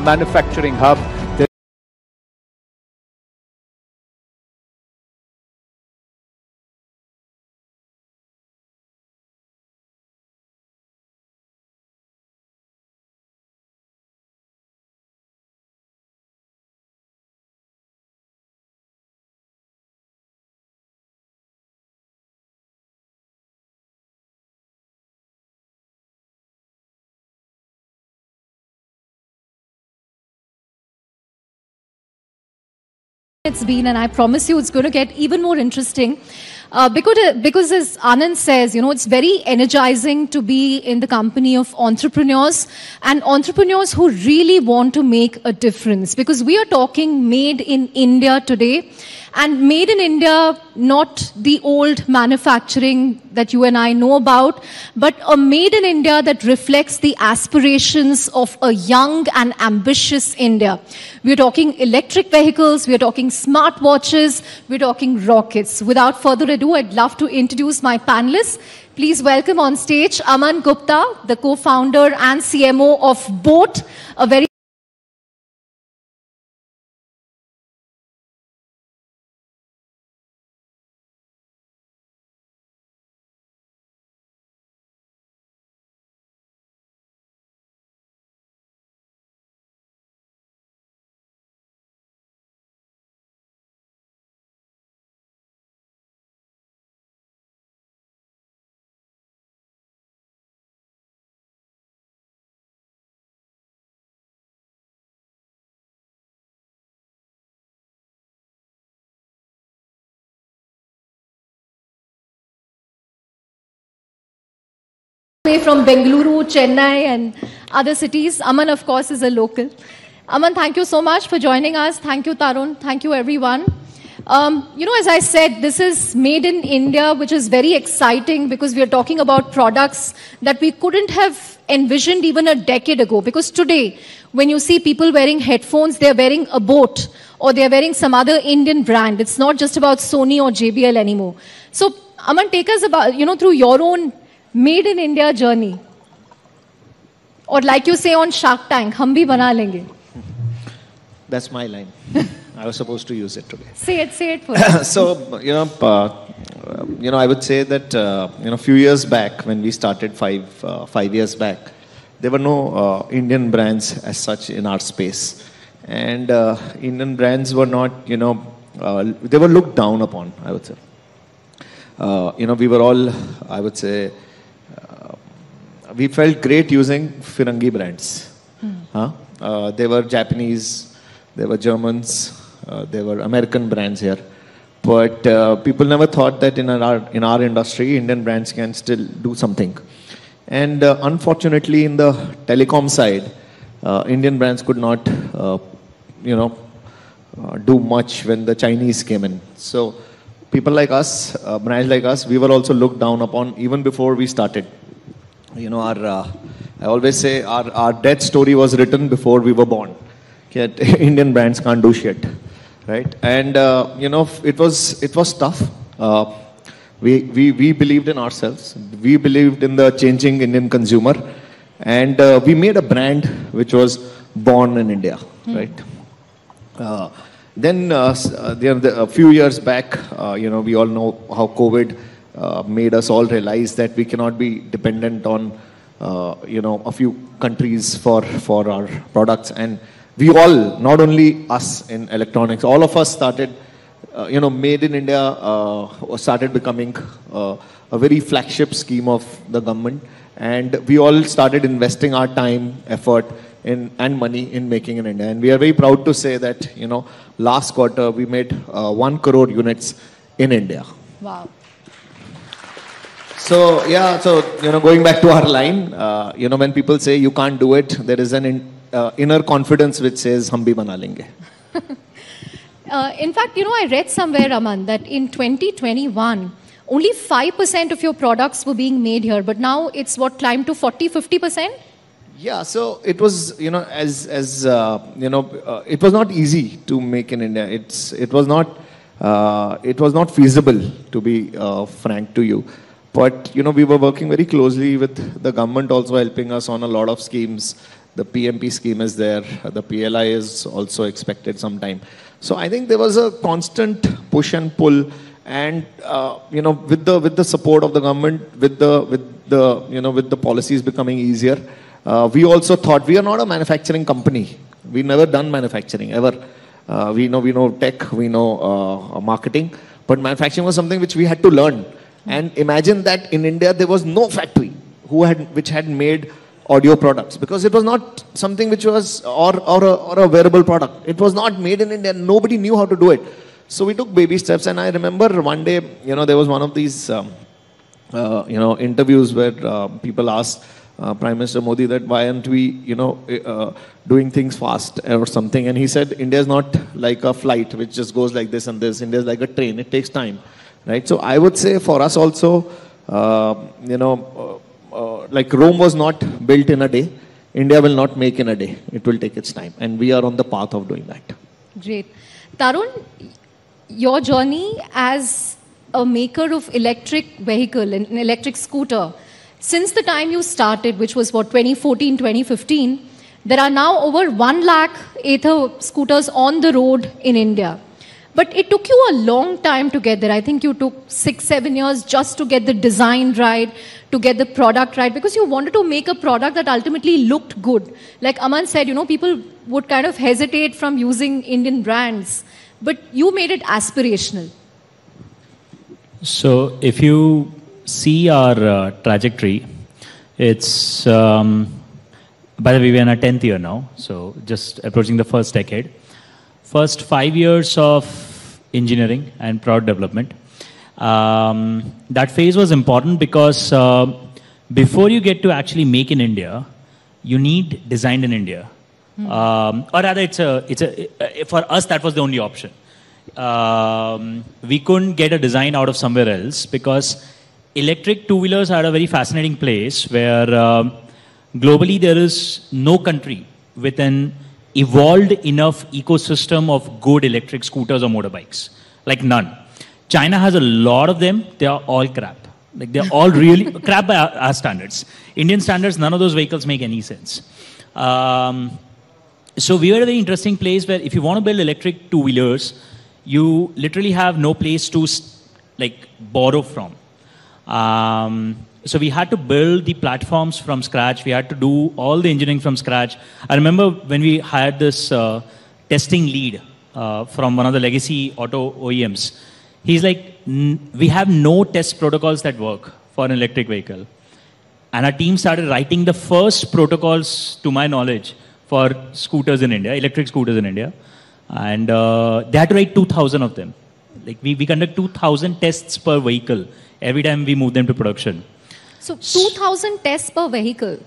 manufacturing hub. It's been, and I promise you it's going to get even more interesting. Because as Anand says, you know, it's very energizing to be in the company of entrepreneurs and entrepreneurs who really want to make a difference. Because we are talking made in India today, and made in India, not the old manufacturing that you and I know about, but a made in India that reflects the aspirations of a young and ambitious India. We're talking electric vehicles, we're talking smartwatches, we're talking rockets. Without further ado, I'd love to introduce my panelists. Please welcome on stage Aman Gupta, the co-founder and CMO of Boat, a very from Bengaluru, Chennai and other cities. Aman, of course, is a local. Aman, thank you so much for joining us. Thank you, Tarun. Thank you, everyone. You know, as I said, this is made in India, which is very exciting because we are talking about products that we couldn't have envisioned even a decade ago. Because today, when you see people wearing headphones, they're wearing a Boat or they're wearing some other Indian brand. It's not just about Sony or JBL anymore. So, Aman, take us about, you know, through your own made in India journey. Or like you say on Shark Tank, hum bhi bana lenge. That's my line. I was supposed to use it today. Say it for us. So, you know, I would say that, you know, a few years back when we started 5 years back, there were no Indian brands as such in our space. And Indian brands were not, you know, they were looked down upon, I would say. You know, we were all, I would say, we felt great using Firangi brands. They were Japanese, they were Germans, they were American brands here. But people never thought that in our industry, Indian brands can still do something. And unfortunately, in the telecom side, Indian brands could not, you know, do much when the Chinese came in. So people like us, brands like us, we were also looked down upon even before we started. You know, I always say our death story was written before we were born. Indian brands can't do shit, right? And you know, it was tough. We believed in ourselves. We believed in the changing Indian consumer, and we made a brand which was born in India, right? Then a few years back, you know, we all know how COVID made us all realize that we cannot be dependent on, you know, a few countries for our products. And we all, not only us in electronics, all of us started, you know, Made in India started becoming a very flagship scheme of the government. And we all started investing our time, effort, and money in making in India. And we are very proud to say that, you know, last quarter we made 1 crore units in India. Wow. So, yeah, so, you know, going back to our line, you know, when people say you can't do it, there is an inner confidence which says, hum bhi bana lenge. In fact, you know, I read somewhere, Aman, that in 2021, only 5% of your products were being made here, but now it's what, climbed to 40-50%? Yeah, so it was, you know, as you know, it was not easy to make in India. It was not feasible, to be frank to you. But, you know, we were working very closely with the government also helping us on a lot of schemes. The PMP scheme is there. The PLI is also expected sometime. So I think there was a constant push and pull, and with the support of the government, with the policies becoming easier, we also thought we are not a manufacturing company. We never done manufacturing ever. We know tech, we know marketing, but manufacturing was something which we had to learn. And imagine that in India there was no factory which had made audio products, because it was not something which was or a wearable product. It was not made in India. Nobody knew how to do it. So we took baby steps, and I remember one day, there was one of these interviews where people asked Prime Minister Modi that why aren't we doing things fast or something, and he said India is not like a flight which just goes like this and this. India is like a train. It takes time, right? So I would say for us also, like Rome was not built in a day. India will not make in a day. It will take its time. And we are on the path of doing that. Great. Tarun, your journey as a maker of electric vehicle, an electric scooter, since the time you started, which was what, 2014, 2015, there are now over 1 lakh Ather scooters on the road in India. But it took you a long time to get there. I think you took 6-7 years just to get the design right, to get the product right, because you wanted to make a product that ultimately looked good. Like Aman said, people would kind of hesitate from using Indian brands, but you made it aspirational. So if you see our trajectory, it's, by the way, we're in our 10th year now, so just approaching the first decade. First 5 years of engineering and product development. That phase was important because before you get to actually make in India, you need designed in India. Or rather, for us, that was the only option. We couldn't get a design out of somewhere else because electric two-wheelers are a very fascinating place where globally there is no country with an evolved enough ecosystem of good electric scooters or motorbikes. Like none. China has a lot of them. They are all crap. Like they're all really crap by our standards. Indian standards, none of those vehicles make any sense. So we are at a very interesting place where if you want to build electric two-wheelers, you literally have no place to borrow from. So we had to build the platforms from scratch. We had to do all the engineering from scratch. I remember when we hired this testing lead from one of the legacy auto OEMs. He's like, we have no test protocols that work for an electric vehicle. And our team started writing the first protocols, to my knowledge, for scooters in India, electric scooters in India. And they had to write 2,000 of them. Like we conduct 2,000 tests per vehicle every time we move them to production. So 2,000 tests per vehicle.